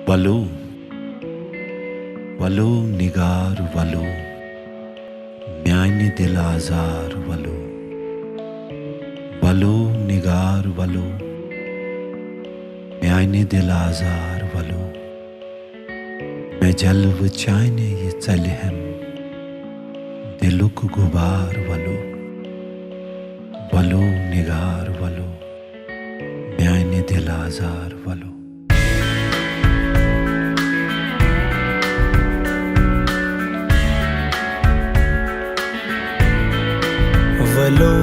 वलो वलो निगार वलो म्याने दिल आजार वलो वलो निगार वलो म्याने दिल आजार वलो मैं जल्व चायने ये चलहम दिलुक गुबार वलो वलो निगार वलो म्याने दिल आजार वलो वलो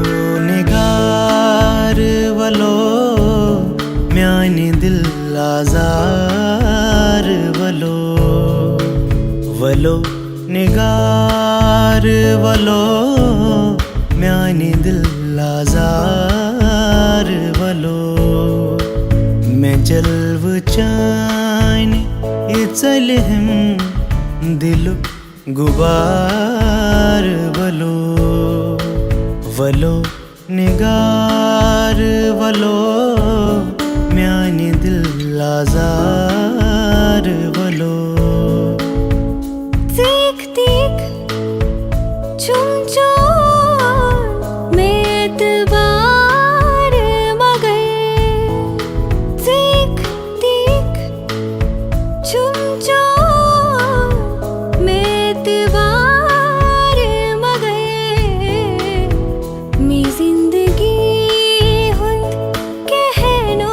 निगार वलो म्याने दिल आजार वलो वलो निगार वलो म्याने दिल आजार वलो मैं जल्व चायने ये चलहम दिल गुबार वलो वलो निगार वलो म्याने दिल आजार वलो देख देख चुम चोर में एतबार मगर देख देख चुम चोर में एतबार मगर मी जिंदगी हुंद कहनो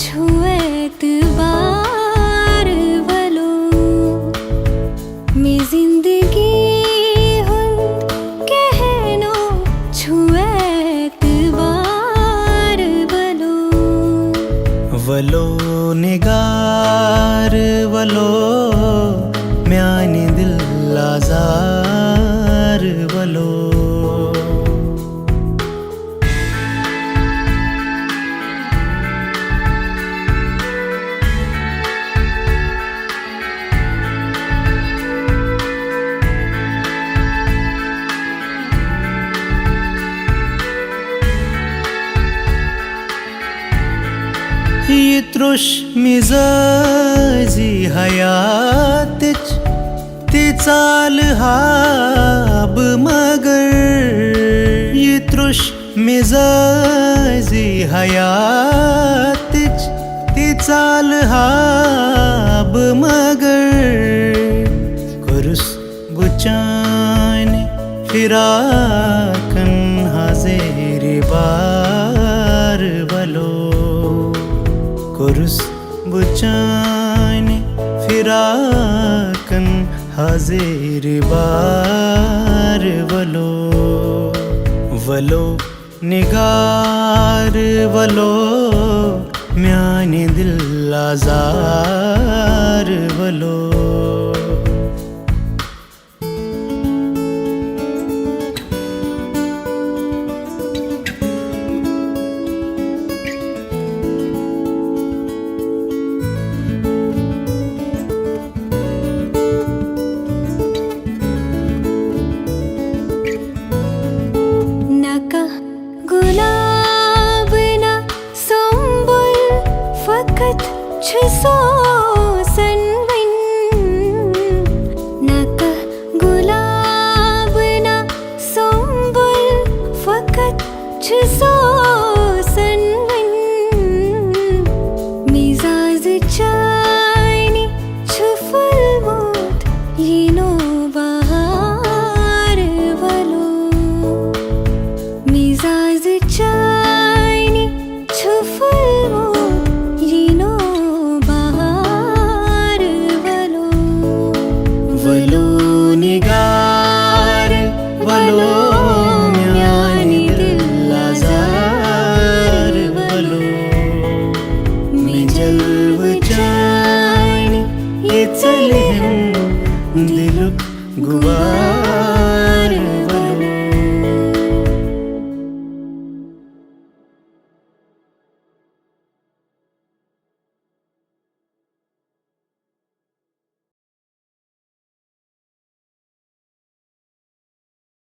छुए एतबार वलो मी जिंदगी हुंद कहनो छुए एतबार वलो वलो निगार वलो म्याने दिल आजार वलो ये त्रुश मिजाजी हयातच ते चाल हाब मगर ये त्रुश मिजाजी हयातच ते चाल हाब मगर कुरुस बुचाने फिराकन हाज़ेर बार वलो कुरुस बुचाने फिराकन हाज़ेर बार वलो वलो निगार वलो म्याने दिल आजार वलो गुलाब ना संबुल फकत छसो सन